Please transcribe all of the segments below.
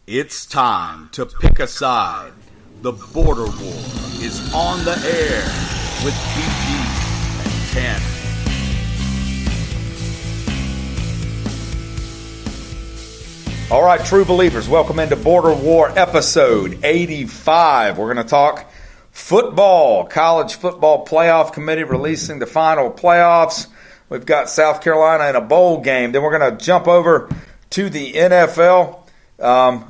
It's time to pick a side. The border war is on the air with BG and TanMan. All right, true believers, welcome into Border War episode 85. We're going to talk football, college football playoff committee releasing the final playoffs. We've got South Carolina in a bowl game. Then we're going to jump over to the NFL.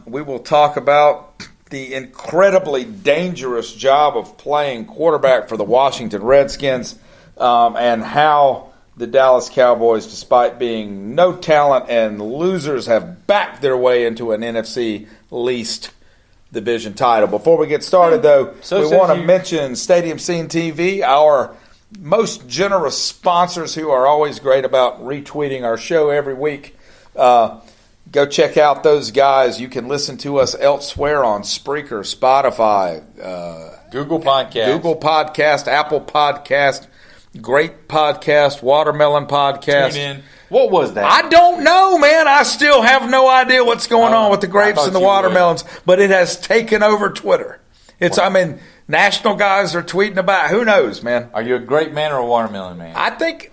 We will talk about the incredibly dangerous job of playing quarterback for the Washington Redskins and how the Dallas Cowboys, despite being no talent and losers, have backed their way into an NFC least division title. Before we get started, though, we want to mention Stadium Scene TV, our most generous sponsors who are always great about retweeting our show every week. Go check out those guys. You can listen to us elsewhere on Spreaker, Spotify, Google Podcast, Apple Podcast, Great Podcast, Watermelon Podcast. Tune in. What was that? I don't know, man. I still have no idea what's going on with the grapes and the watermelons, but it has taken over Twitter. National guys are tweeting about. Who knows, man? Are you a grape man or a watermelon man? I think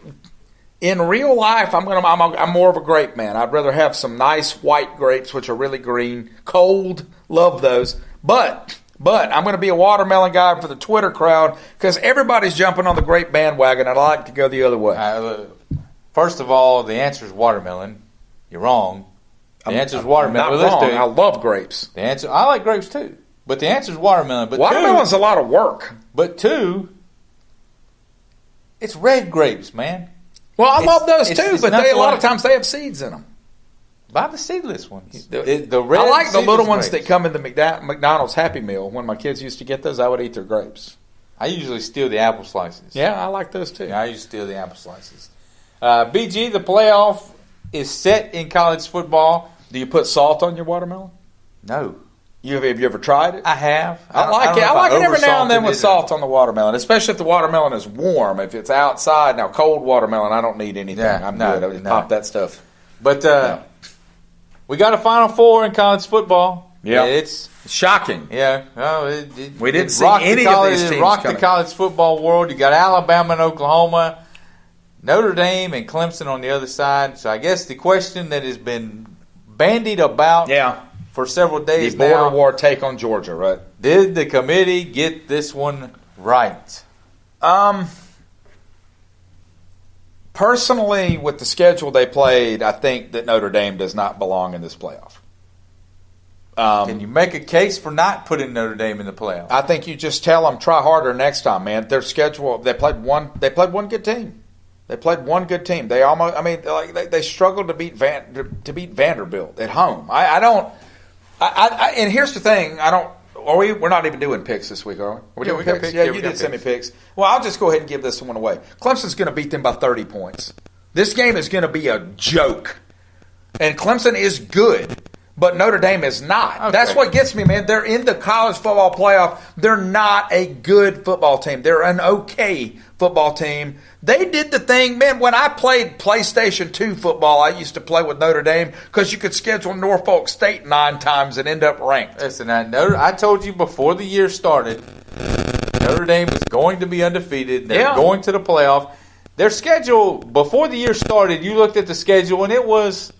in real life, I'm more of a grape man. I'd rather have some nice white grapes, which are really green, cold. Love those, but I'm going to be a watermelon guy for the Twitter crowd because everybody's jumping on the grape bandwagon. I'd like to go the other way. First of all, the answer is watermelon. You're wrong. The answer is watermelon. I'm not wrong. I love grapes. I like grapes too, but the answer is watermelon. But watermelon's a lot of work. But two, it's red grapes, man. Well, I love those too, but a lot of times they have seeds in them. Buy the seedless ones. I like the little ones that come in the McDonald's Happy Meal. When my kids used to get those, I would eat their grapes. I usually steal the apple slices. Yeah, I like those too. Yeah, I used to steal the apple slices. BG, the playoff is set in college football. Do you put salt on your watermelon? No. Have you ever tried it? I have. I like it. I like it every now and then with salt on the watermelon, especially if the watermelon is warm. If it's outside, now cold watermelon, I don't need anything. I'm good. I just pop that stuff. But we got a Final Four in college football. Yeah. It's shocking. Yeah. We didn't see any of these teams rocked the college football world. You got Alabama and Oklahoma, Notre Dame and Clemson on the other side. So I guess the question that has been bandied about for several days now. The border war take on Georgia, right? Did the committee get this one right? Personally, with the schedule they played, I think that Notre Dame does not belong in this playoff. Can you make a case for not putting Notre Dame in the playoff? I think you just tell them try harder next time, man. Their schedule, they played one good team. They played one good team. They almost, they struggled to beat Vanderbilt at home. And here's the thing, we're not even doing picks this week, are we? We got picks. Yeah, you did send me picks. Well, I'll just go ahead and give this one away. Clemson's going to beat them by 30 points. This game is going to be a joke. And Clemson is good, but Notre Dame is not. Okay. That's what gets me, man. They're in the college football playoff. They're not a good football team. They're an okay football team. They did the thing, man, when I played PlayStation 2 football, I used to play with Notre Dame because you could schedule Norfolk State 9 times and end up ranked. Listen, I told you before the year started, Notre Dame is going to be undefeated. They're going to the playoff. Their schedule, before the year started, you looked at the schedule, and it wasn't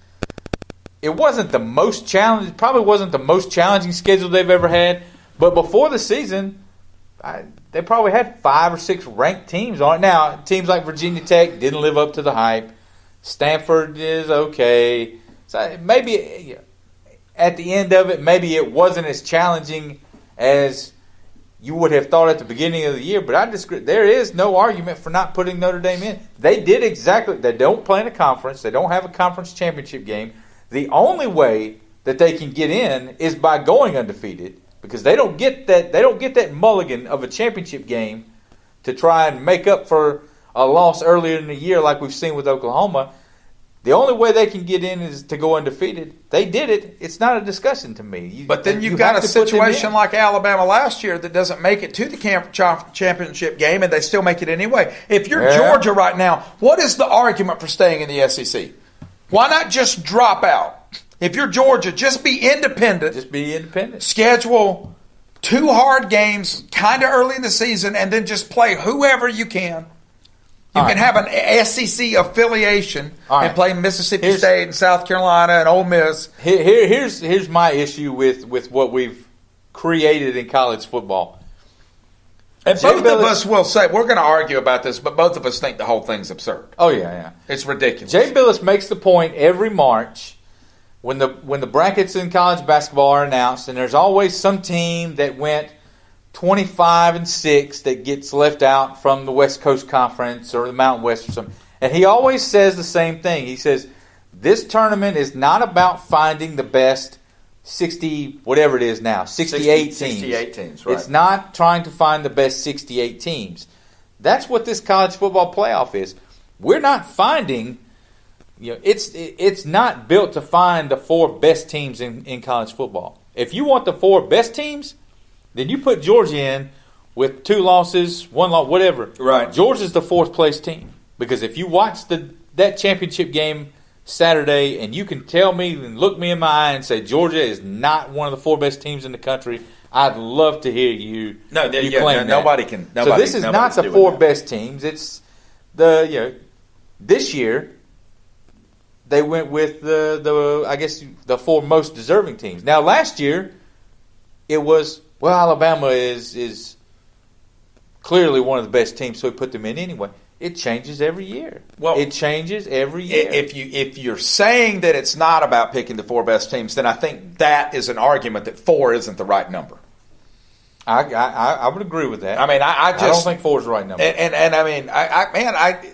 the most challenging, probably wasn't the most challenging schedule they've ever had. But before the season, they probably had 5 or 6 ranked teams on it. Now, teams like Virginia Tech didn't live up to the hype. Stanford is okay. So maybe at the end of it, maybe it wasn't as challenging as you would have thought at the beginning of the year. But there is no argument for not putting Notre Dame in. They did exactly. They don't play in a conference. They don't have a conference championship game. The only way that they can get in is by going undefeated. Because they don't get that mulligan of a championship game to try and make up for a loss earlier in the year like we've seen with Oklahoma. The only way they can get in is to go undefeated. They did it. It's not a discussion to me. But then you've got a situation like Alabama last year that doesn't make it to the championship game, and they still make it anyway. If you're Georgia right now, what is the argument for staying in the SEC? Why not just drop out? If you're Georgia, just be independent. Just be independent. Schedule 2 hard games kind of early in the season and then just play whoever you can. You can have an SEC affiliation and play Mississippi State and South Carolina and Ole Miss. Here's my issue with what we've created in college football. And both of us will say, we're going to argue about this, but both of us think the whole thing's absurd. Oh, yeah. It's ridiculous. Jay Billis makes the point every March when the brackets in college basketball are announced, and there's always some team that went 25-6 that gets left out from the West Coast Conference or the Mountain West or something. And he always says the same thing. He says, this tournament is not about finding the best 68 teams. 68 teams, right. It's not trying to find the best 68 teams. That's what this college football playoff is. We're not finding, it's not built to find the 4 best teams in college football. If you want the 4 best teams, then you put Georgia in with 2 losses, 1 loss, whatever. Right. Georgia's the 4th place team. Because if you watch that championship game Saturday, and you can tell me and look me in my eye and say Georgia is not one of the 4 best teams in the country, I'd love to hear you. Claim that. Nobody can. So this is not the 4 best teams. It's this year they went with the 4 most deserving teams. Now last year it was Alabama is clearly one of the best teams, so we put them in anyway. It changes every year. It changes every year. If you're saying that it's not about picking the 4 best teams, then I think that is an argument that 4 isn't the right number. I would agree with that. I mean, I don't think 4 is the right number. And I mean, I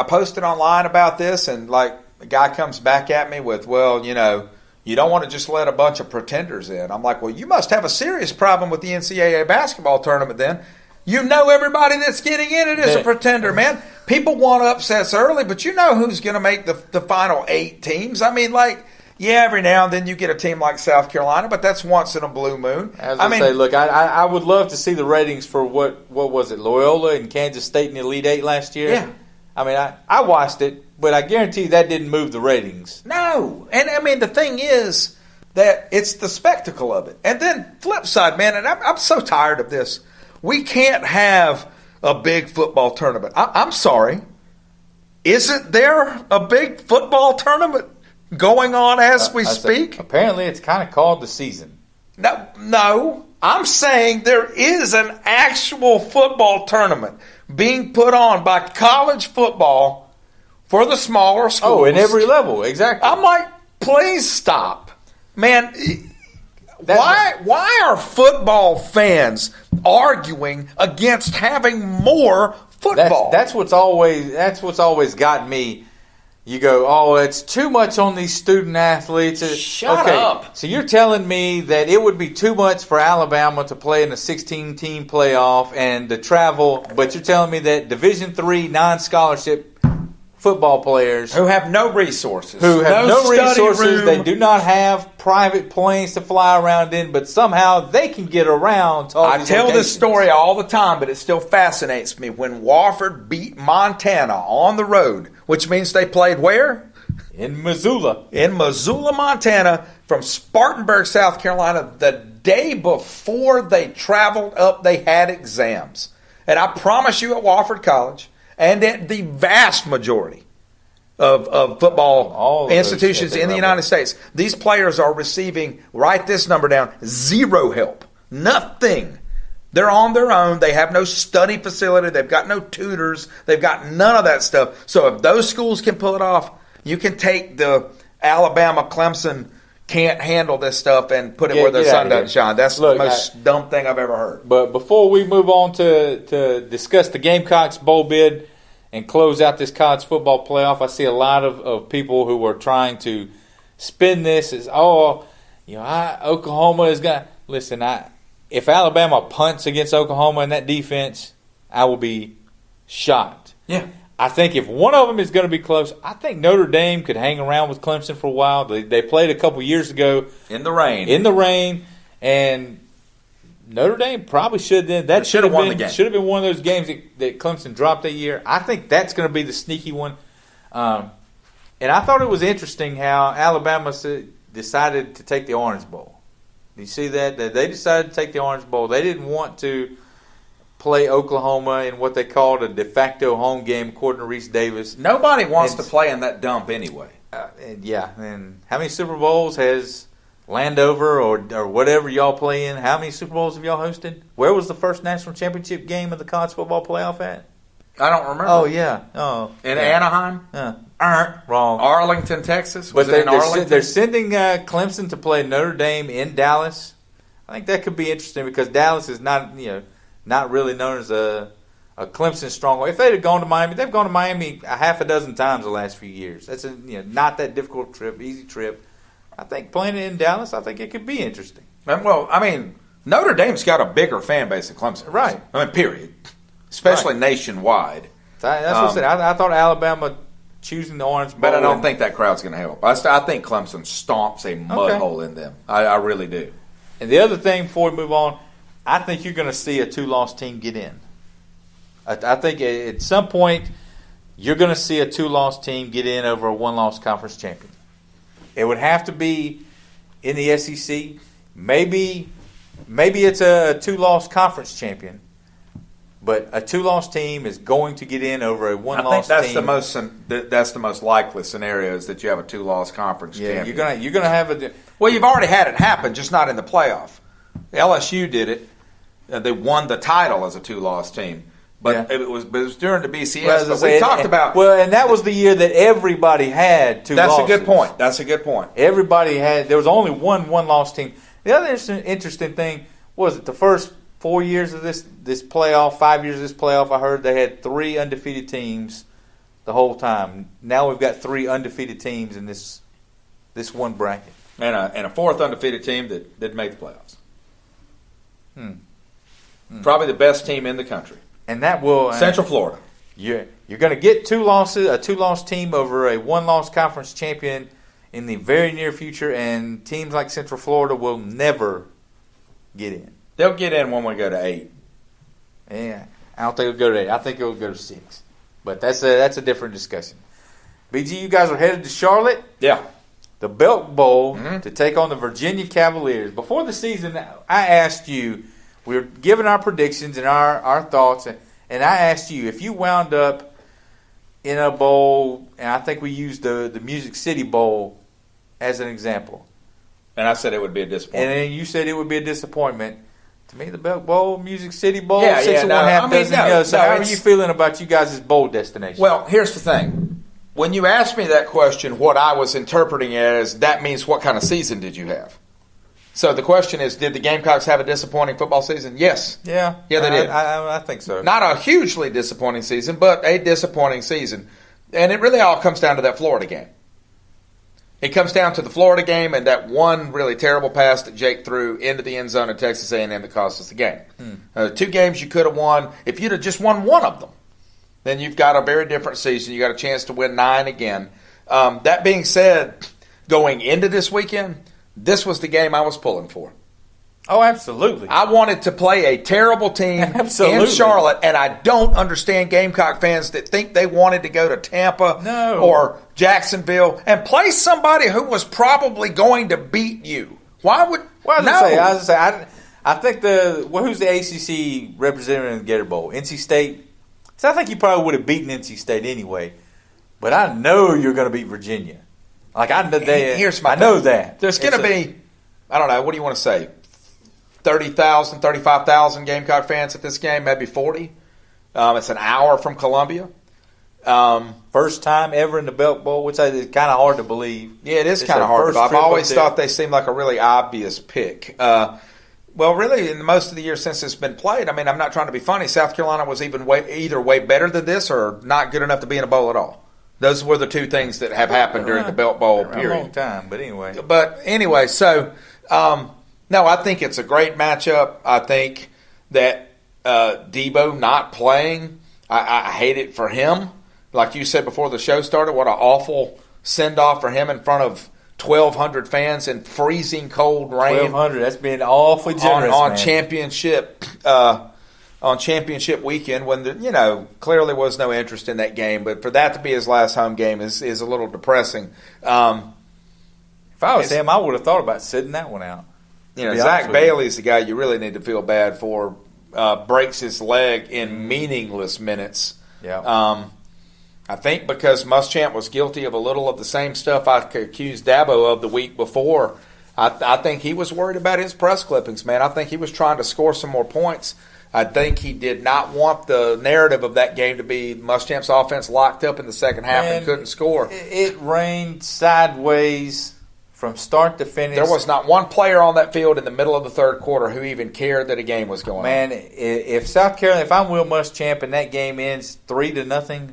posted online about this, and like the guy comes back at me with, you don't want to just let a bunch of pretenders in. I'm like, well, you must have a serious problem with the NCAA basketball tournament then. You know everybody that's getting in it is a pretender, man. People want upsets early, but you know who's going to make the final 8 teams. I mean, every now and then you get a team like South Carolina, but that's once in a blue moon. Look, I would love to see the ratings for what was it, Loyola and Kansas State in the Elite 8 last year. Yeah. I mean, I watched it, but I guarantee you that didn't move the ratings. No. And, I mean, the thing is that it's the spectacle of it. And then flip side, man, and I'm so tired of this. We can't have a big football tournament. I'm sorry. Isn't there a big football tournament going on as we speak? Apparently it's kind of called the season. No. I'm saying there is an actual football tournament being put on by college football for the smaller schools. Oh, in every level, exactly. I'm like, please stop. Man, why are football fans arguing against having more football? That's what's always gotten me. You go, it's too much on these student athletes. Shut up. So you're telling me that it would be too much for Alabama to play in a 16-team playoff and to travel, but you're telling me that Division III non-scholarship football players who have no resources, they do not have private planes to fly around in, but somehow they can get around to all these tell locations. This story all the time, but it still fascinates me. When Wofford beat Montana on the road, which means they played where? In Missoula. In Missoula, Montana, from Spartanburg, South Carolina. The day before they traveled up, they had exams. And I promise you at Wofford College, and at the vast majority of football institutions in the United States, these players are receiving, write this number down, 0 help. Nothing. They're on their own. They have no study facility. They've got no tutors. They've got none of that stuff. So if those schools can pull it off, you can take the Alabama, Clemson, can't handle this stuff and put it where the sun doesn't shine. That's the most dumb thing I've ever heard. But before we move on to discuss the Gamecocks bowl bid and close out this college football playoff, I see a lot of people who are trying to spin this as, Oklahoma is going to – listen, if Alabama punts against Oklahoma in that defense, I will be shocked. Yeah. I think if one of them is going to be close, I think Notre Dame could hang around with Clemson for a while. They played a couple years ago. In the rain. And Notre Dame probably should have. That should have won the game. Should have been one of those games that Clemson dropped that year. I think that's going to be the sneaky one. And I thought it was interesting how Alabama decided to take the Orange Bowl. Do you see that? That they decided to take the Orange Bowl. They didn't want to play Oklahoma in what they called a de facto home game, according to Reese Davis. Nobody wants to play in that dump anyway. And how many Super Bowls has Landover or whatever y'all play in, how many Super Bowls have y'all hosted? Where was the first national championship game of the college football playoff at? I don't remember. Oh, yeah. Oh, in Anaheim? Wrong. Arlington, Texas? Was it in Arlington? They're sending Clemson to play Notre Dame in Dallas. I think that could be interesting because Dallas is not really known as a Clemson stronghold. If they'd have gone to Miami, they've gone to Miami a half a dozen times the last few years. That's not that difficult trip, easy trip. I think playing it in Dallas, I think it could be interesting. Well, I mean, Notre Dame's got a bigger fan base than Clemson. Right. I mean, period. Especially nationwide. That's what I said. I thought Alabama choosing the Orange Bowl. But I don't think that crowd's going to help. I think Clemson stomps a mud hole in them. I really do. And the other thing before we move on, I think you're going to see a two-loss team get in. I think at some point you're going to see a two-loss team get in over a one-loss conference champion. It would have to be in the SEC. Maybe it's a two-loss conference champion, but a two-loss team is going to get in over a one-loss team. That's the most likely scenario is that you have a two-loss conference champion. You're gonna have a. Well, you've already had it happen, just not in the playoff. LSU did it. They won the title as a two-loss team. But it was during the BCS. But we talked about and that was the year that everybody had two losses. That's a good point. Everybody had. There was only one loss team. The other interesting thing was the first 4 years of this playoff, 5 years of this playoff. I heard they had 3 undefeated teams the whole time. Now we've got 3 undefeated teams in this one bracket, and a 4th undefeated team that didn't make the playoffs. Probably the best team in the country. And that will Central Florida. You're going to get a two-loss team over a one-loss conference champion in the very near future, and teams like Central Florida will never get in. They'll get in when we go to 8. Yeah, I don't think it'll go to 8. I think it'll go to 6. But that's a different discussion. BG, you guys are headed to Charlotte. Yeah. The Belk Bowl to take on the Virginia Cavaliers. Before the season, I asked you. We were giving our predictions and our thoughts, and I asked you if you wound up in a bowl, and I think we used the Music City Bowl as an example. And I said it would be a disappointment. And then you said it would be a disappointment. To me, the Belk Bowl, Music City Bowl, 6 and 1/2 dozen. So how are you feeling about you guys' bowl destination? Well, here's the thing. When you asked me that question, what I was interpreting it as, that means what kind of season did you have? So the question is, did the Gamecocks have a disappointing football season? Yes. Yeah, they did. I think so. Not a hugely disappointing season, but a disappointing season. And it really all comes down to that Florida game. It comes down to the Florida game and that one really terrible pass that Jake threw into the end zone at Texas A&M that cost us the game. 2 games you could have won. If you'd have just won one of them, then you've got a very different season. You got a chance to win 9 again. That being said, going into this weekend, this was the game I was pulling for. Oh, absolutely. I wanted to play a terrible team in Charlotte, and I don't understand Gamecock fans that think they wanted to go to Tampa or Jacksonville and play somebody who was probably going to beat you. Why would I think who's the ACC representative in the Gator Bowl? NC State. So I think you probably would have beaten NC State anyway. But I know you're going to beat Virginia. Like I know that. There's going to be, I don't know, what do you want to say? 30,000, 35,000 Gamecock fans at this game, maybe 40. It's an hour from Columbia. First time ever in the Belk Bowl, which is kind of hard to believe. Yeah, it is kind of hard. I've always thought they seemed like a really obvious pick. Well, really, in most of the years since it's been played, I mean, I'm not trying to be funny. South Carolina was either way better than this or not good enough to be in a bowl at all. Those were the 2 things that have happened during the Belk Bowl period. A long time, but anyway. So, no, I think it's a great matchup. I think that Debo not playing, I hate it for him. Like you said before the show started, what an awful send-off for him in front of 1,200 fans in freezing cold rain. 1,200, that's being awfully generous, on championship on championship weekend when clearly was no interest in that game. But for that to be his last home game is a little depressing. If I was him, I would have thought about sitting that one out. Zach Bailey's the guy you really need to feel bad for. Breaks his leg in meaningless minutes. Yeah. I think because Muschamp was guilty of a little of the same stuff I accused Dabo of the week before. I think he was worried about his press clippings, man. I think he was trying to score some more points. I think he did not want the narrative of that game to be Muschamp's offense locked up in the second half and couldn't score. It rained sideways from start to finish. There was not one player on that field in the middle of the third quarter who even cared that a game was going on. Man, if South Carolina, if I'm Will Muschamp and that game ends 3-0,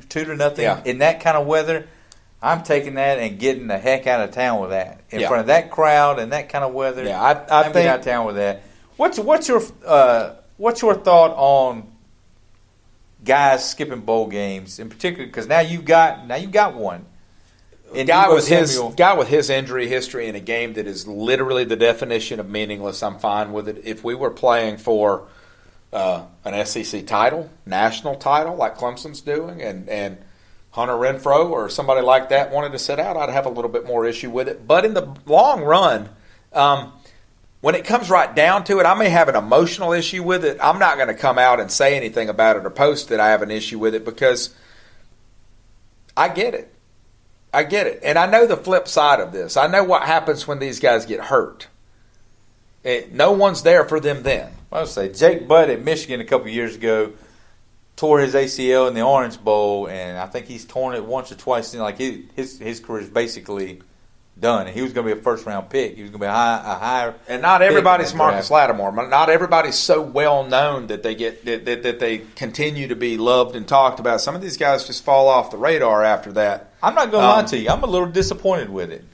2-0 in that kind of weather, I'm taking that and getting the heck out of town with that. In front of that crowd and that kind of weather, I'm getting out of town with that. What's your thought on guys skipping bowl games in particular? Because now you've got one. Guy with his injury history in a game that is literally the definition of meaningless, I'm fine with it. If we were playing for an SEC title, national title, like Clemson's doing, and Hunter Renfrow or somebody like that wanted to sit out, I'd have a little bit more issue with it. But in the long run, when it comes right down to it, I may have an emotional issue with it. I'm not going to come out and say anything about it or post that I have an issue with it because I get it. And I know the flip side of this. I know what happens when these guys get hurt. No one's there for them then. I'll say Jake Butt at Michigan a couple years ago tore his ACL in the Orange Bowl, and I think he's torn it once or twice. Like his career is basically done. And he was going to be a first-round pick. He was going to be a higher. And not everybody's Marcus Lattimore. Not everybody's so well known that they get that they continue to be loved and talked about. Some of these guys just fall off the radar after that. I'm not going to lie to you. I'm a little disappointed with it.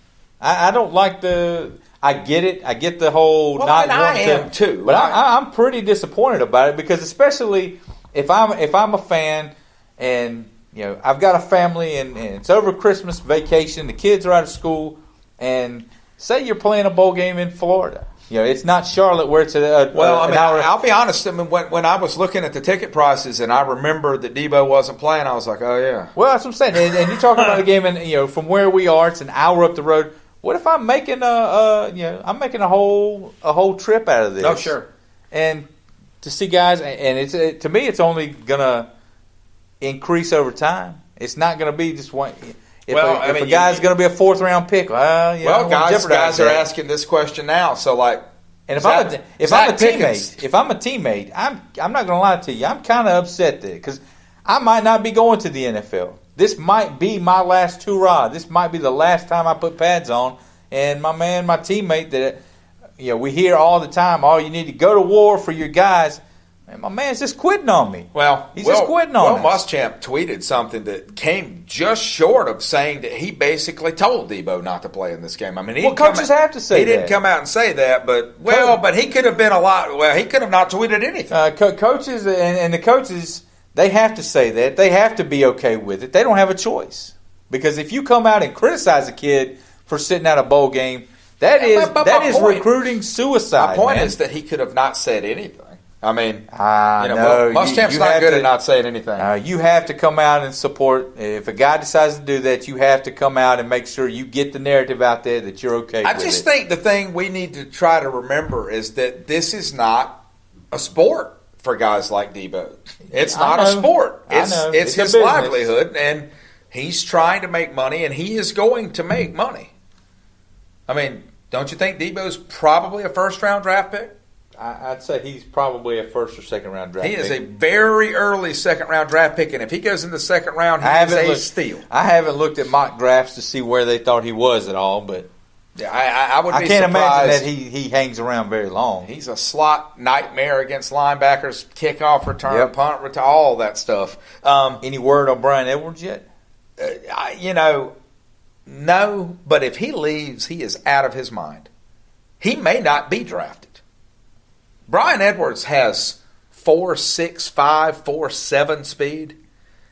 I don't like the. I get it. I get the whole not wanting to. I am too. But I'm pretty disappointed about it because especially if I'm a fan and I've got a family and it's over Christmas vacation, the kids are out of school, and say you're playing a bowl game in Florida. It's not Charlotte where it's an hour. I'll be honest. I mean, when I was looking at the ticket prices and I remembered that Debo wasn't playing, I was like, oh yeah. Well, that's what I'm saying. And you're talking about a game, and from where we are, it's an hour up the road. What if I'm making a whole trip out of this? Oh sure. And to see guys, and to me, it's only gonna increase over time. It's not gonna be just one. If a guy's going to be a fourth-round pick, guys are asking this question now. So, and if I'm a teammate, I'm not going to lie to you. I'm kind of upset there because I might not be going to the NFL. This might be my last hurrah. This might be the last time I put pads on. And my teammate that we hear all the time. Oh, you need to go to war for your guys. And my man's just quitting on me. He's just quitting on us. Muschamp tweeted something that came just short of saying that he basically told Debo not to play in this game. I mean, coaches have to say that. He didn't come out and say that, but he could have been a lot. Well, he could have not tweeted anything. Coaches and the coaches, they have to say that. They have to be okay with it. They don't have a choice because if you come out and criticize a kid for sitting out a bowl game, that is recruiting suicide. My point is that he could have not said anything. I mean, Muschamp's not good at not saying anything. You have to come out and support. If a guy decides to do that, you have to come out and make sure you get the narrative out there that you're okay with it. I just think the thing we need to try to remember is that this is not a sport for guys like Debo. It's not a sport. It's his livelihood, and he's trying to make money, and he is going to make money. I mean, don't you think Debo's probably a first-round draft pick? I'd say he's probably a first or second round draft pick. He is a very early second round draft pick, and if he goes in the second round, he is a steal. I haven't looked at mock drafts to see where they thought he was at all, but I would be surprised. I can't imagine that he hangs around very long. He's a slot nightmare against linebackers, kickoff return, punt return, all that stuff. Any word on Brian Edwards yet? No, but if he leaves, he is out of his mind. He may not be drafted. Brian Edwards has 4.65, 4.7 speed.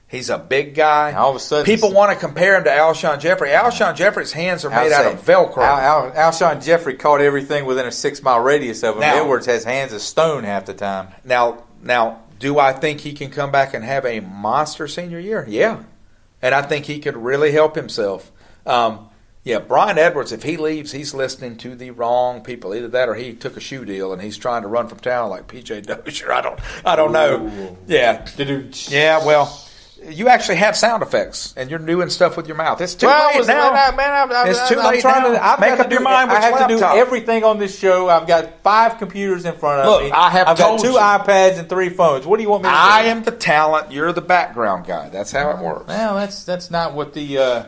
He's a big guy. All of a sudden, people want to compare him to Alshon Jeffrey. Alshon Jeffrey's hands are made out of Velcro. Alshon Jeffrey caught everything within a 6-mile radius of him. Edwards has hands of stone half the time. Now, Do I think he can come back and have a monster senior year? Yeah. And I think he could really help himself. Brian Edwards, if he leaves, he's listening to the wrong people. Either that or he took a shoe deal and he's trying to run from town like P.J. Dozier. I don't know. Yeah. Yeah, well, you actually have sound effects, and you're doing stuff with your mouth. It's too late now. It's too late now. Make up your mind which laptop. I have to do everything on this show. I've got 5 computers in front of me. Look, I've got 2 iPads and 3 phones. What do you want me to do? I am the talent. You're the background guy. That's how it works. Well, that's not what the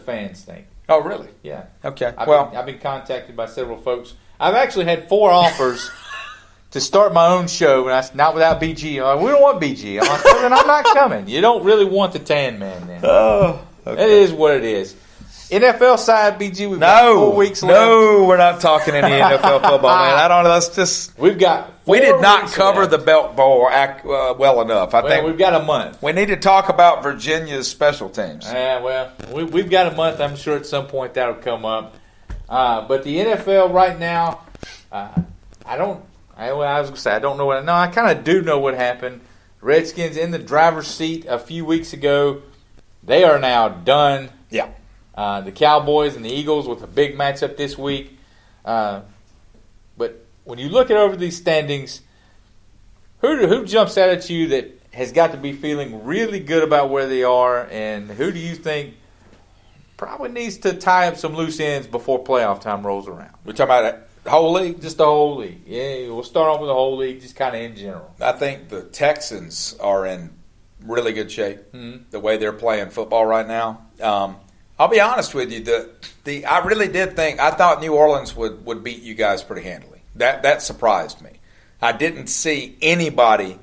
fans think. Oh, really? Yeah. Okay. I've been contacted by several folks. I've actually had 4 offers to start my own show, and not without BG. I'm like, we don't want BG. I'm like, well, then I'm not coming. You don't really want the TanMan then. Oh, okay. It is what it is. NFL side, BG, we've got 4 weeks left. No, we're not talking any NFL football, man. I don't know. Let's just. We've got. We did not cover the Belk Bowl well enough. I think we've got a month. We need to talk about Virginia's special teams. We've got a month. I'm sure at some point that'll come up. But the NFL right now, I don't know what. No, I kind of do know what happened. Redskins in the driver's seat a few weeks ago. They are now done. Yeah. The Cowboys and the Eagles with a big matchup this week. But when you look over these standings, who jumps out at you that has got to be feeling really good about where they are, and who do you think probably needs to tie up some loose ends before playoff time rolls around? We're talking about the whole league? Just the whole league. Yeah, we'll start off with the whole league, just kind of in general. I think the Texans are in really good shape, the way they're playing football right now. I'll be honest with you. I really did think – I thought New Orleans would beat you guys pretty handily. That surprised me. I didn't see anybody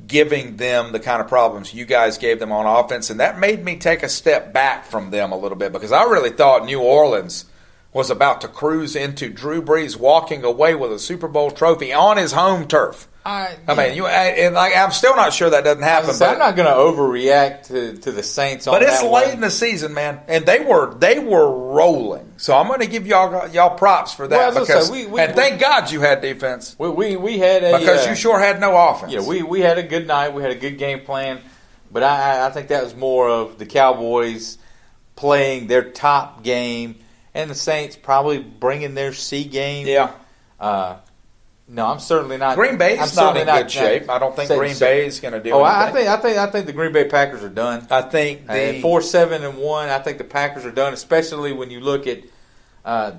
giving them the kind of problems you guys gave them on offense, and that made me take a step back from them a little bit because I really thought New Orleans was about to cruise into Drew Brees walking away with a Super Bowl trophy on his home turf. I'm still not sure that doesn't happen. I'm not going to overreact to the Saints on that. But it's late in the season, man, and they were rolling. So I'm going to give y'all props for that and thank God you had defense. We had because you sure had no offense. Yeah, we had a good night. We had a good game plan, but I think that was more of the Cowboys playing their top game and the Saints probably bringing their C game. Yeah. No, I'm certainly not. Green Bay's not in good shape. I don't think Green Bay's going to do anything. I think the Green Bay Packers are done. I think 4-7-1. I think the Packers are done, especially when you look at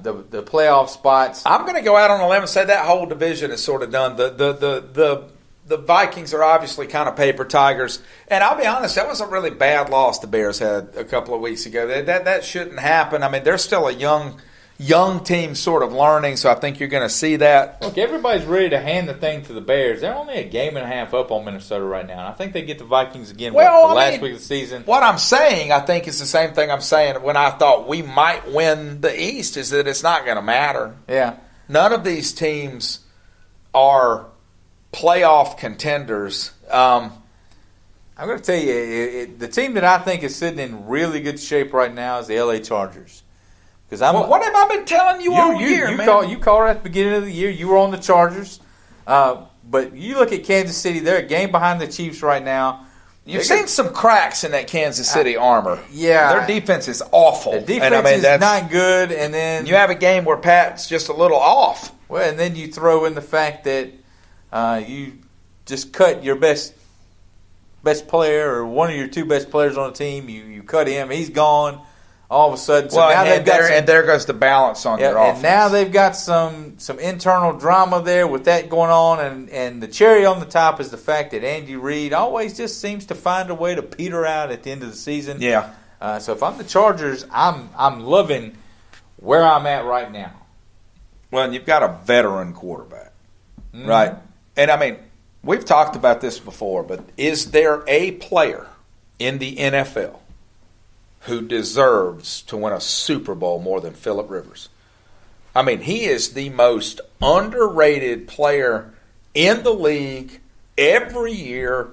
the playoff spots. I'm going to go out on a limb and say that whole division is sort of done. The Vikings are obviously kind of paper tigers, and I'll be honest, that was a really bad loss the Bears had a couple of weeks ago. That shouldn't happen. I mean, they're still a young team sort of learning, so I think you're going to see that. Look, everybody's ready to hand the thing to the Bears. They're only a game and a half up on Minnesota right now. I think they get the Vikings again last week of the season. What I'm saying, I think, is the same thing I'm saying when I thought we might win the East, is that it's not going to matter. Yeah. None of these teams are playoff contenders. I'm going to tell you, the team that I think is sitting in really good shape right now is the LA Chargers. What have I been telling you all year, man? You called it at the beginning of the year. You were on the Chargers. But you look at Kansas City, they're a game behind the Chiefs right now. You've seen some cracks in that Kansas City armor. Yeah. Their defense is awful. The defense is not good. And then you have a game where Pat's just a little off. Well, and then you throw in the fact that you just cut your best player or one of your 2 best players on the team. You cut him. He's gone. All of a sudden, and there goes the balance on your offense. And now they've got some internal drama there with that going on, and the cherry on the top is the fact that Andy Reid always just seems to find a way to peter out at the end of the season. Yeah. So if I'm the Chargers, I'm loving where I'm at right now. Well, and you've got a veteran quarterback, right? And I mean, we've talked about this before, but is there a player in the NFL who deserves to win a Super Bowl more than Phillip Rivers? I mean, he is the most underrated player in the league every year.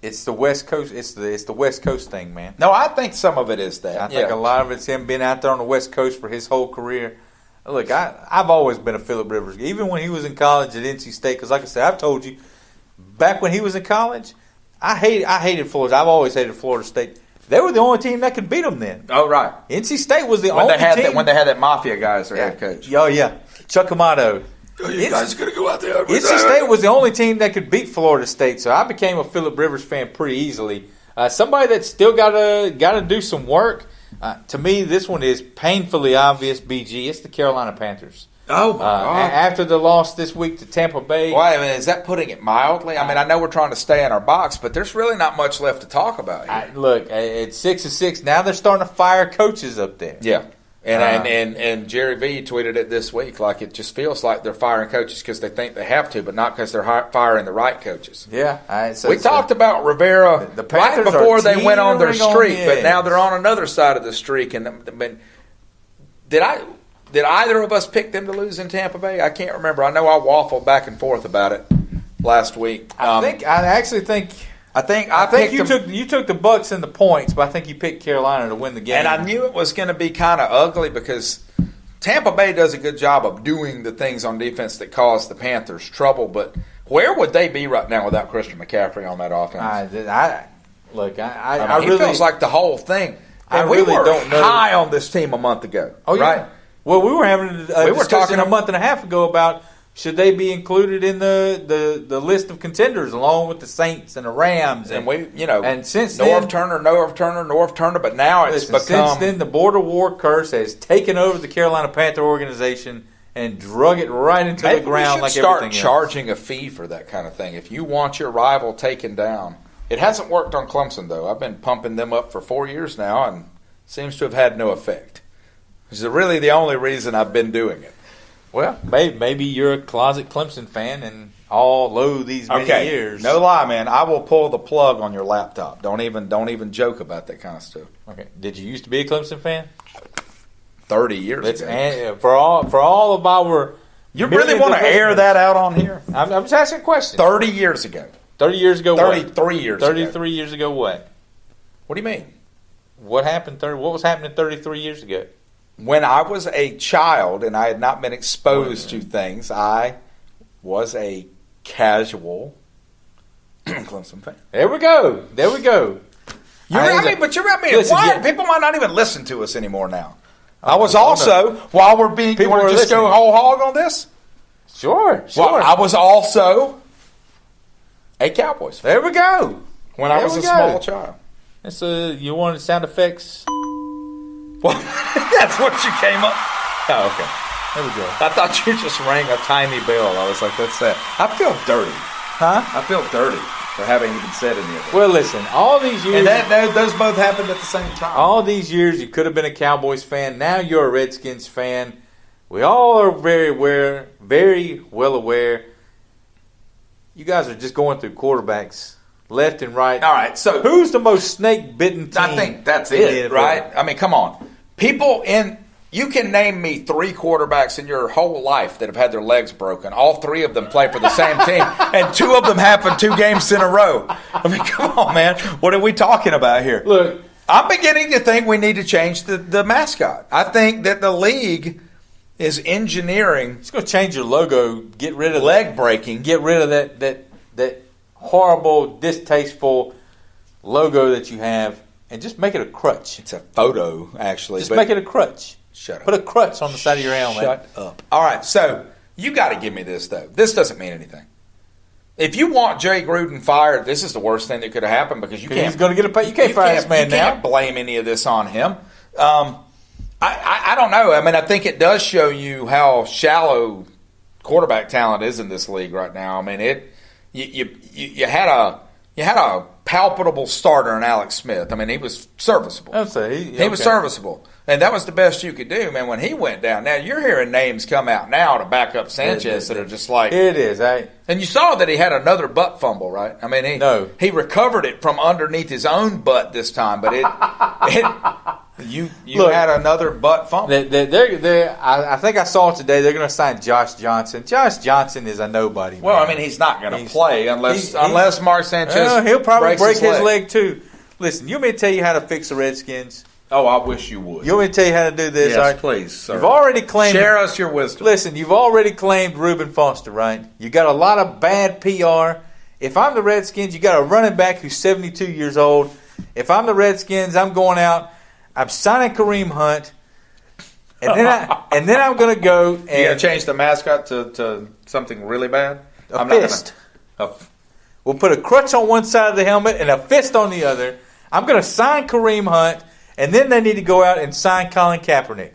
It's the West Coast. It's the West Coast thing, man. No, I think some of it is that. I think a lot of it's him being out there on the West Coast for his whole career. Look, I've always been a Phillip Rivers, even when he was in college at NC State. Because, like I said, I've told you, back when he was in college, I hated Florida. I've always hated Florida State. They were the only team that could beat them then. Oh, right. NC State was the only team. When they had that Mafia guy as their head coach. Oh, yeah. Chuck Amato. You guys going to go out there. NC State was the only team that could beat Florida State, so I became a Phillip Rivers fan pretty easily. Somebody that's still got to do some work. To me, this one is painfully obvious, BG. It's the Carolina Panthers. Oh, my God. After the loss this week to Tampa Bay. Well, I mean, is that putting it mildly? I mean, I know we're trying to stay in our box, but there's really not much left to talk about here. Look, it's 6-6. Now they're starting to fire coaches up there. Yeah. And Jerry V tweeted it this week, like it just feels like they're firing coaches because they think they have to, but not because they're firing the right coaches. Yeah. We talked about Rivera the right before they went on their streak, but now they're on another side of the streak. And did either of us pick them to lose in Tampa Bay? I can't remember. I know I waffled back and forth about it last week. I think you took the Bucks and the points, but I think you picked Carolina to win the game. And I knew it was going to be kind of ugly because Tampa Bay does a good job of doing the things on defense that cause the Panthers trouble. But where would they be right now without Christian McCaffrey on that offense? It feels like the whole thing. And we were don't know. high on this team a month ago. Oh, yeah. Right? Well, we were having a discussion a month and a half ago about should they be included in the list of contenders along with the Saints and the Rams and since Norv Turner, but now it's become. Since then, the border war curse has taken over the Carolina Panther organization and drug it right into the ground like everything else. Start charging a fee for that kind of thing if you want your rival taken down. It hasn't worked on Clemson though. I've been pumping them up for 4 years now, and seems to have had no effect. Which is really the only reason I've been doing it. Well, maybe you're a closet Clemson fan and all low these many years. No lie, man. I will pull the plug on your laptop. Don't even joke about that kind of stuff. Okay. Did you used to be a Clemson fan? 30 years ago. For all of our... You really want to air that out on here? I'm just asking a question. 30 years ago. 30 years ago 33 years ago. 33 years ago what? What do you mean? What was happening 33 years ago? When I was a child and I had not been exposed to things, I was a casual Clemson fan. There we go. You're at me. Listen, people might not even listen to us anymore now. I was also, while we're being, you want to just go whole hog on this? Sure. Well, I was also a Cowboys fan. There we go. When I was a small child. You wanted sound effects? Well, that's what you came up. Oh, okay. There we go. I thought you just rang a tiny bell. I was like, that's that. I feel dirty. Huh? I feel dirty for having even said any of that. Well, listen, all these years... And those both happened at the same time. All these years, you could have been a Cowboys fan. Now you're a Redskins fan. We all are very well aware. You guys are just going through quarterbacks left and right. All right, so... Who's the most snake-bitten team? I think that's it, right? I mean, come on. You can name me 3 quarterbacks in your whole life that have had their legs broken. All 3 of them play for the same team, and 2 of them happened 2 games in a row. I mean, come on, man. What are we talking about here? Look, I'm beginning to think we need to change the mascot. I think that the league is engineering. It's going to change your logo. Get rid of leg breaking. Get rid of that horrible, distasteful logo that you have, and just make it a crutch. It's a photo, actually. Just make it a crutch. Shut up. Put a crutch on the side of your helmet. Shut up. All right, so you got to give me this, though. This doesn't mean anything. If you want Jay Gruden fired, this is the worst thing that could have happened because you can't. He's going to get a pay. You can't fire this man now. You can't blame any of this on him. I don't know. I mean, I think it does show you how shallow quarterback talent is in this league right now. I mean, you had a palpable starter in Alex Smith. I mean, he was serviceable. He was serviceable. And that was the best you could do, man, when he went down. Now, you're hearing names come out now to back up Sanchez that are just like... It is. And you saw that he had another butt fumble, right? I mean, he recovered it from underneath his own butt this time, but you had another butt fumble. I think I saw today they're going to sign Josh Johnson. Josh Johnson is a nobody. Well, I mean, he's not going to play unless Mark Sanchez he'll probably break his leg too. Listen, you want me to tell you how to fix the Redskins? Oh, I wish you would. You want me to tell you how to do this? Yes, right? Please, sir. You've already claimed... Share us your wisdom. Listen, you've already claimed Reuben Foster, right? You got a lot of bad PR, If I'm the Redskins, you got a running back who's 72 years old. If I'm the Redskins, I'm going out. I'm signing Kareem Hunt, and then I'm going to go and you going to change the mascot to something really bad. A fist. We'll put a crutch on one side of the helmet and a fist on the other. I'm going to sign Kareem Hunt, and then they need to go out and sign Colin Kaepernick.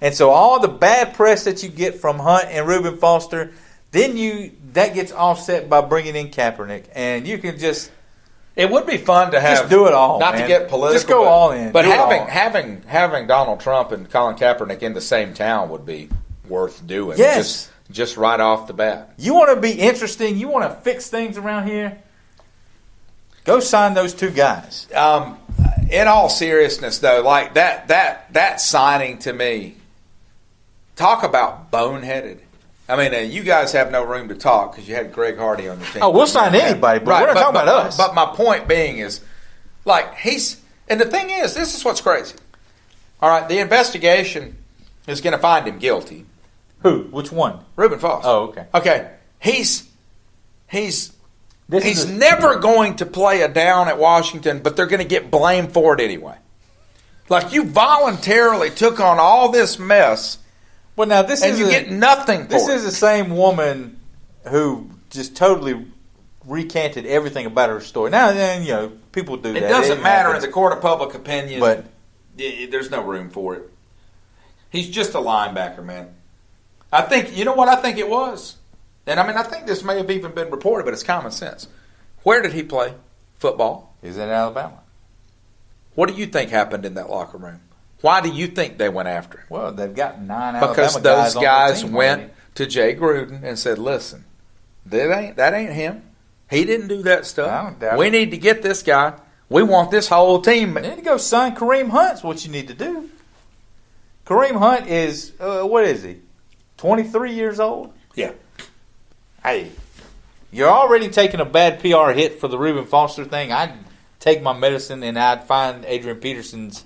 And so all the bad press that you get from Hunt and Reuben Foster, then that gets offset by bringing in Kaepernick, and you can just. It would be fun to have. Just do it all. Not man. To get political. Just go all in. But having Donald Trump and Colin Kaepernick in the same town would be worth doing. Yes. Just right off the bat. You want to be interesting? You want to fix things around here? Go sign those two guys. In all seriousness, though, like that signing to me, talk about boneheaded. I mean, you guys have no room to talk because you had Greg Hardy on the team. Oh, we'll sign anybody, but we're not talking about us. But my point being is, like, and the thing is, this is what's crazy. All right, the investigation is going to find him guilty. Who? Which one? Reuben Foster. Oh, okay. Okay, he's never going to play a down at Washington, but they're going to get blamed for it anyway. Like, you voluntarily took on all this mess. Well, now you get nothing for it. This is the same woman who just totally recanted everything about her story. Now, people do that. It doesn't matter in the court of public opinion. But there's no room for it. He's just a linebacker, man. I think, you know what I think it was? And I think this may have even been reported, but it's common sense. Where did he play football? He's in Alabama. What do you think happened in that locker room? Why do you think they went after him? Well, they've got 9 Alabama because guys those on guys the team went already. to Jay Gruden and said, listen, that ain't him. He didn't do that stuff. We need to get this guy. We want this whole team. You need to go sign Kareem Hunt's what you need to do. Kareem Hunt is, what is he, 23 years old? Yeah. Hey, you're already taking a bad PR hit for the Reuben Foster thing. I'd take my medicine and I'd find Adrian Peterson's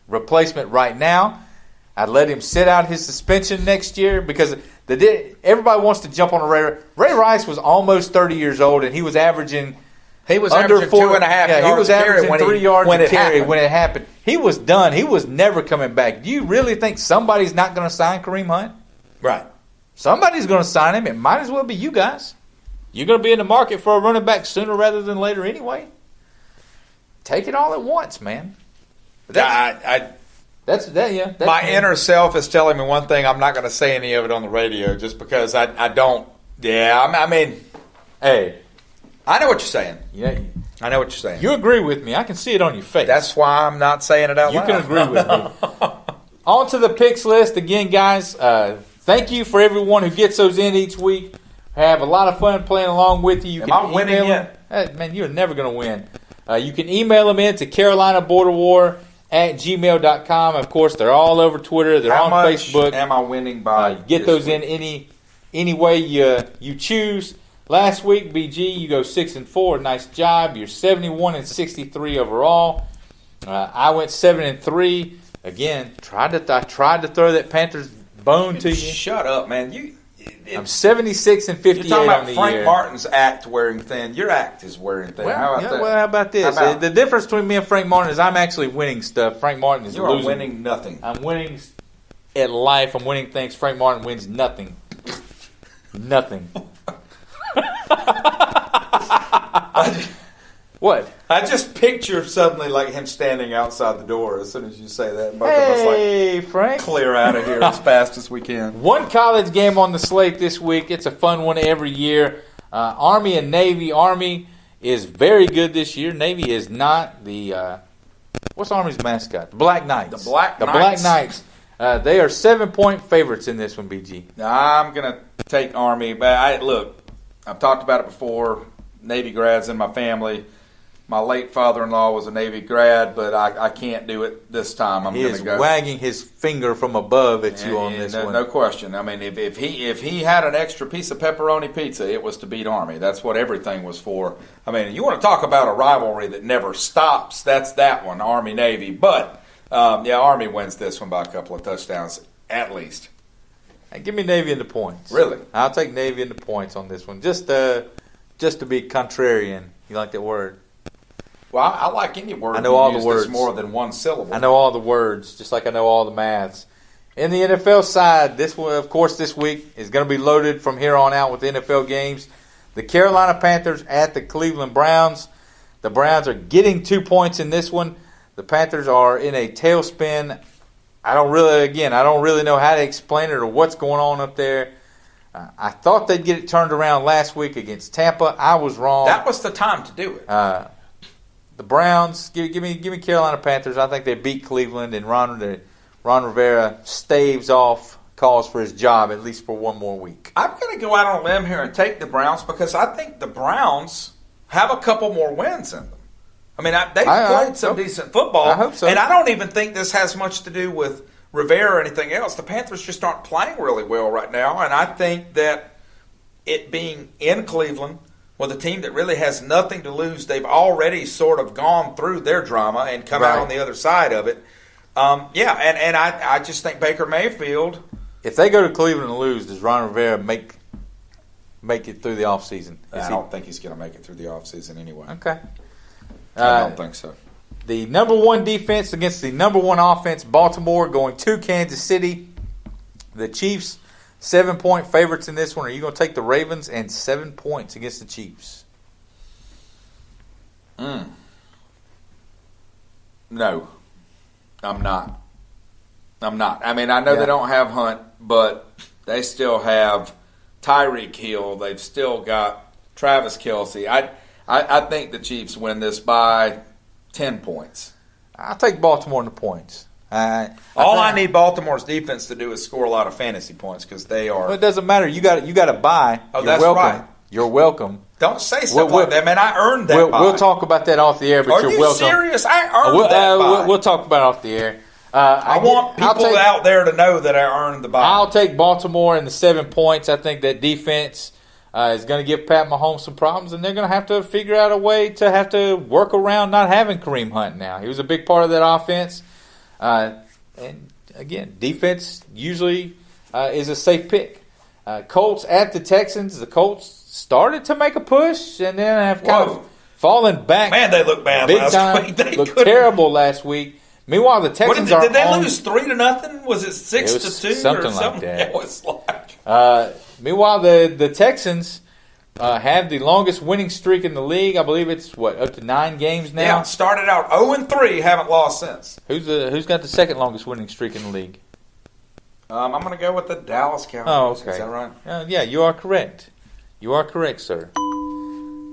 replacement right now. I'd let him sit out his suspension next year because everybody wants to jump on a Ray. Ray Rice was almost 30 years old and he was averaging He was under averaging 2.5 yards. He was averaging 3 yards when a it carry happened. when it happened. He was done. He was never coming back. Do you really think somebody's not going to sign Kareem Hunt? Right. Somebody's going to sign him. It might as well be you guys. You're going to be in the market for a running back sooner rather than later anyway. Take it all at once, man. My inner self is telling me one thing. I'm not going to say any of it on the radio just because I don't. Yeah, I mean, hey, I know what you're saying. Yeah, I know what you're saying. You agree with me. I can see it on your face. That's why I'm not saying it out loud. You can agree with me. On to the picks list again, guys. Thank you for everyone who gets those in each week. Have a lot of fun playing along with you. Am I winning yet? Man, you're never going to win. You can email them in to CarolinaBorderWar@gmail.com. Of course, they're all over Twitter. They're on Facebook. Am I winning by? Get those in any way you choose. Last week, BG, you go 6-4. Nice job. You're 71-63 overall. I went 7-3. Again, I tried to throw that Panthers bone to you. Shut up, man. I'm 76-58 you're talking about on the Frank year. Martin's act wearing thin. Your act is wearing thin. Well, how about that? Well, how about this? The difference between me and Frank Martin is I'm actually winning stuff. Frank Martin is losing. You're winning nothing. I'm winning at life. I'm winning things. Frank Martin wins nothing. Nothing. What? I just picture suddenly like him standing outside the door as soon as you say that. And both of us Frank. clear out of here as fast as we can. One college game on the slate this week. It's a fun one every year. Army and Navy. Army is very good this year. Navy is not. What's Army's mascot? The Black Knights. The Black Knights. They are 7-point favorites in this one, BG. I'm going to take Army. But I've talked about it before. Navy grads in my family. My late father-in-law was a Navy grad, but I can't do it this time. He is wagging his finger from above at you on this one. No question. I mean, if he had an extra piece of pepperoni pizza, it was to beat Army. That's what everything was for. I mean, you want to talk about a rivalry that never stops, that's that one, Army-Navy. But, Army wins this one by a couple of touchdowns at least. Hey, give me Navy in the points. Really? I'll take Navy in the points on this one. Just just to be contrarian. You like that word? Well, I like any word. I know all the that's words. More than one syllable. I know all the words, just like I know all the maths. In the NFL side, this one, of course, this week is going to be loaded from here on out with NFL games. The Carolina Panthers at the Cleveland Browns. The Browns are getting 2 points in this one. The Panthers are in a tailspin. I don't really know how to explain it or what's going on up there. I thought they'd get it turned around last week against Tampa. I was wrong. That was the time to do it. The Browns, give me Carolina Panthers. I think they beat Cleveland, and Ron Rivera staves off calls for his job at least for one more week. I'm going to go out on a limb here and take the Browns because I think the Browns have a couple more wins in them. I mean, they've played some decent football. I hope so. And I don't even think this has much to do with Rivera or anything else. The Panthers just aren't playing really well right now, and I think that it being in Cleveland with a team that really has nothing to lose, they've already sort of gone through their drama and come out on the other side of it. And I just think Baker Mayfield. If they go to Cleveland and lose, does Ron Rivera make it through the offseason? I don't think he's going to make it through the offseason anyway. Okay. I don't think so. The number one defense against the number one offense, Baltimore, going to Kansas City. The Chiefs, 7-point favorites in this one. Are you going to take the Ravens and 7 points against the Chiefs? No, I'm not. I mean, I know they don't have Hunt, but they still have Tyreek Hill. They've still got Travis Kelce. I think the Chiefs win this by 10 points. I'll take Baltimore in the points. I need Baltimore's defense to do is score a lot of fantasy points because they are. Well, it doesn't matter. You got to buy. Oh, You're that's welcome. right. You're welcome. Don't say stuff like that, man. I earned that. We'll talk about that off the air. But are you're welcome. Serious? I earned that. Buy. We'll talk about it off the air. I want people out there to know that I earned the buy. I'll take Baltimore in the 7 points. I think that defense is going to give Pat Mahomes some problems, and they're going to have to figure out a way to have to work around not having Kareem Hunt now. He was a big part of that offense. And, again, defense usually is a safe pick. Colts at the Texans. The Colts started to make a push and then have kind of fallen back. Man, they looked bad big last time. week. They looked terrible last week. Meanwhile, the Texans did they lose 3-0? Was it 6-2 something or something like that? It was like. Meanwhile, the Texans have the longest winning streak in the league. I believe it's up to 9 games now. Yeah, started out 0-3, haven't lost since. Who's got the second longest winning streak in the league? I'm going to go with the Dallas Cowboys. Oh, okay. Is that right? Yeah, you are correct. You are correct, sir.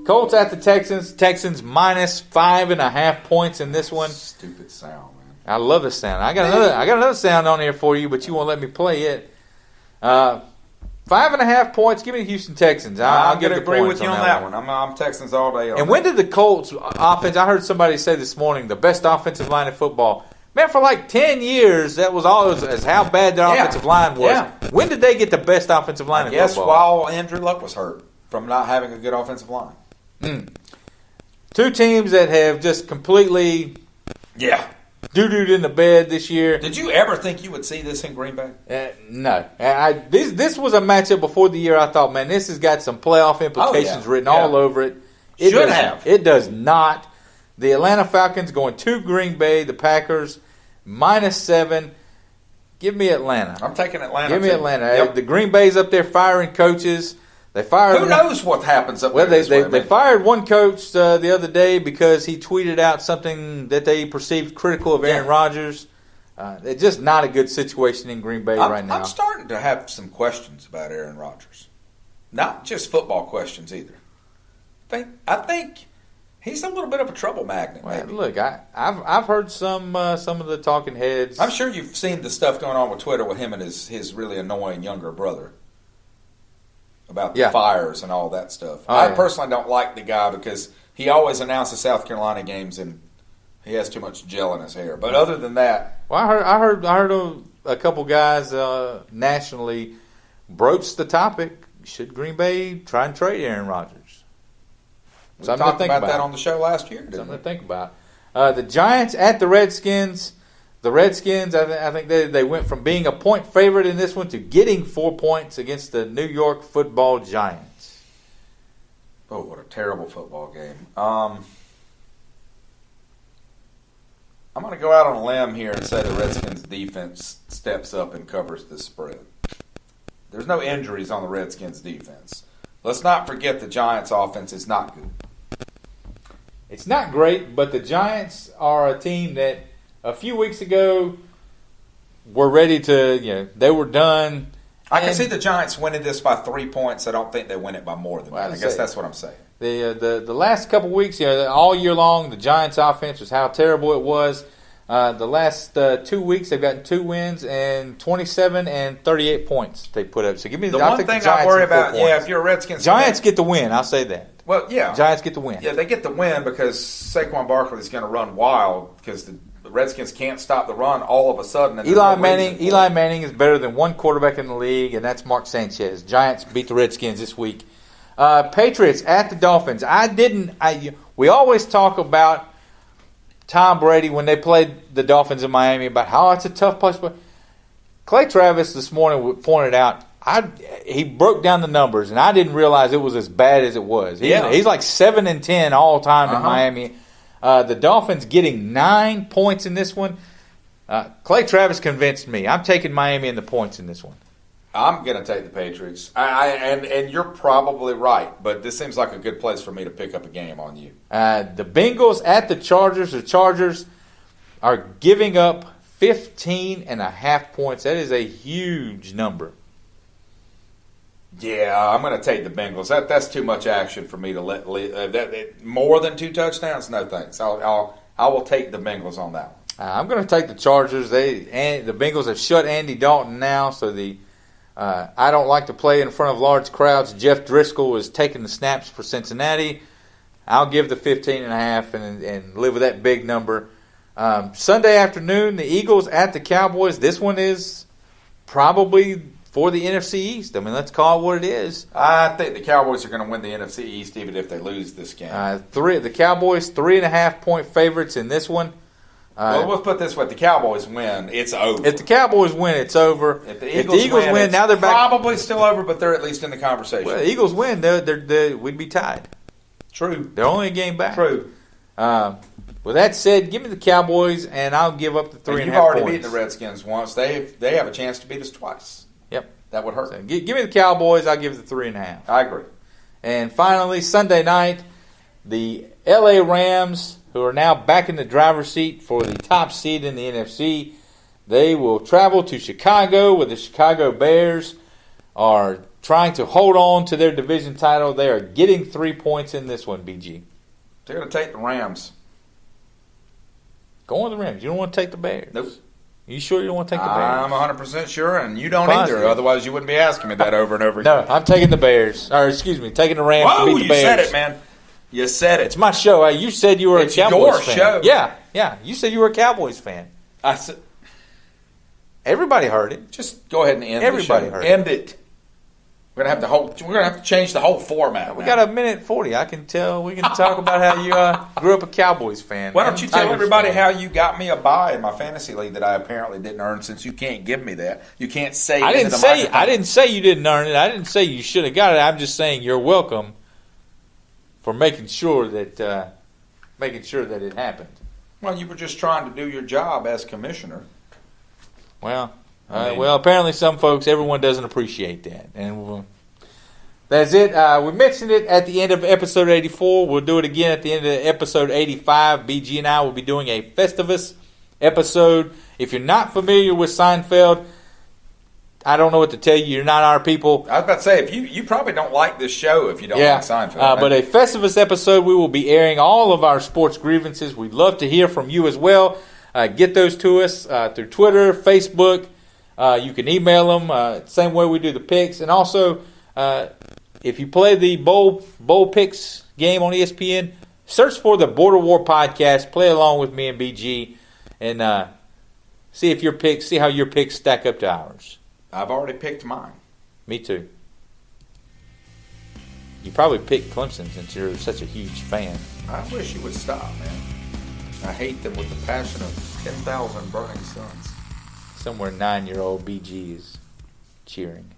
Colts at the Texans. Texans minus 5.5 points in this one. Stupid sound, man. I love the sound. I got another sound on here for you, but you won't let me play it. 5.5 points. Give me the Houston Texans. I'm going to agree with you on that one. I'm Texans all day. And when did the Colts offense? I heard somebody say this morning the best offensive line in football. Man, for like 10 years, that was all as how bad their offensive line was. Yeah. When did they get the best offensive line in Yes, football? while Andrew Luck was hurt from not having a good offensive line. Two teams that have just completely doo-dooed in the bed this year. Did you ever think you would see this in Green Bay? No. This was a matchup before the year I thought, man, this has got some playoff implications written all over it. It does not. The Atlanta Falcons going to Green Bay. The Packers minus 7. Give me Atlanta. I'm taking Atlanta. Give me Atlanta. Yep. The Green Bay's up there firing coaches. They fired. Who knows what happens up there? Well, they fired one coach the other day because he tweeted out something that they perceived critical of Aaron Rodgers. It's just not a good situation in Green Bay right now. I'm starting to have some questions about Aaron Rodgers. Not just football questions either. I think he's a little bit of a trouble magnet. Well, maybe. Look, I've heard some of the talking heads. I'm sure you've seen the stuff going on with Twitter with him and his really annoying younger brother about the fires and all that stuff. I personally don't like the guy because he always announces South Carolina games and he has too much gel in his hair. But other than that, well, I heard a couple guys nationally broach the topic: should Green Bay try and trade Aaron Rodgers? We talked about that on the show last year. Something to think about. The Giants at the Redskins. The Redskins, I think they went from being a point favorite in this one to getting 4 points against the New York Football Giants. Oh, what a terrible football game. I'm going to go out on a limb here and say the Redskins defense steps up and covers the spread. There's no injuries on the Redskins defense. Let's not forget the Giants offense is not good. It's not great, but the Giants are a team that a few weeks ago were ready to, they were done. I can see the Giants winning this by 3 points. I don't think they win it by more than that. I guess that's what I'm saying. The last couple of weeks, all year long, the Giants' offense was how terrible it was. The last 2 weeks, they've gotten 2 wins and 27 and 38 points they put up. So give me the one thing I worry about. Yeah, if you're a Redskins Giants get the win. I'll say that. Well, yeah, Giants get the win. Yeah, they get the win because Saquon Barkley is going to run wild because the Redskins can't stop the run all of a sudden. And Eli Manning is better than one quarterback in the league, and that's Mark Sanchez. Giants beat the Redskins this week. Patriots at the Dolphins. We always talk about Tom Brady when they played the Dolphins in Miami about how it's a tough place. But Clay Travis this morning pointed out he broke down the numbers, and I didn't realize it was as bad as it was. He's like 7-10 all time in Miami. The Dolphins getting 9 points in this one. Clay Travis convinced me. I'm taking Miami in the points in this one. I'm going to take the Patriots. And you're probably right, but this seems like a good place for me to pick up a game on you. The Bengals at the Chargers. The Chargers are giving up 15.5 points. That is a huge number. Yeah, I'm going to take the Bengals. That's too much action for me to let more than 2 touchdowns. No thanks. I will take the Bengals on that one. I'm going to take the Chargers. The Bengals have shut Andy Dalton now, so I don't like to play in front of large crowds. Jeff Driscoll is taking the snaps for Cincinnati. I'll give the 15.5 and live with that big number. Sunday afternoon, the Eagles at the Cowboys. This one is probably for the NFC East. I mean, let's call it what it is. I think the Cowboys are going to win the NFC East even if they lose this game. The Cowboys 3.5 point favorites in this one. Well, we'll put this way: if the Cowboys win, it's over. If the Cowboys win, it's over. If the Eagles win, now they're back. Probably still over, but they're at least in the conversation. Well, the Eagles win, we'd be tied. True. They're only a game back. True. With that said, give me the Cowboys, and I'll give up the 3.5 points. You've already beaten the Redskins once. They have a chance to beat us twice. Yep. That would hurt. So give me the Cowboys. I'll give the 3.5. I agree. And finally, Sunday night, the L.A. Rams, who are now back in the driver's seat for the top seed in the NFC, they will travel to Chicago, where the Chicago Bears are trying to hold on to their division title. They are getting 3 points in this one, BG. They're going to take the Rams. Go on the Rams. You don't want to take the Bears? Nope. You sure you don't want to take the Bears? I'm 100% sure, and you don't either. Otherwise, you wouldn't be asking me that over and over again. No, I'm taking the Bears. Taking the Rams to beat the Bears. You said it, man. You said it. It's my show. You said you were a Cowboys fan. It's your show. Yeah. You said you were a Cowboys fan. I said. Everybody heard it. Just go ahead and end the show. End it. We're gonna have to change the whole format. We got a minute 40. I can tell. We can talk about how you grew up a Cowboys fan. Why don't you tell everybody how you got me a bye in my fantasy league that I apparently didn't earn? Since you can't give me that, you can't say. I didn't say you didn't earn it. I didn't say you should have got it. I'm just saying you're welcome for making sure that it happened. Well, you were just trying to do your job as commissioner. Well. Apparently everyone doesn't appreciate that. And that's it. We mentioned it at the end of episode 84. We'll do it again at the end of episode 85. BG and I will be doing a Festivus episode. If you're not familiar with Seinfeld, I don't know what to tell you. You're not our people. I was about to say, if you probably don't like this show if you don't like Seinfeld. Right? But a Festivus episode, we will be airing all of our sports grievances. We'd love to hear from you as well. Get those to us through Twitter, Facebook. You can email them, same way we do the picks. And also, if you play the bowl picks game on ESPN, search for the Border War podcast. Play along with me and BG, and see how your picks stack up to ours. I've already picked mine. Me too. You probably picked Clemson since you're such a huge fan. I wish you would stop, man. I hate them with the passion of 10,000 burning suns. Somewhere 9-year-old BG is cheering.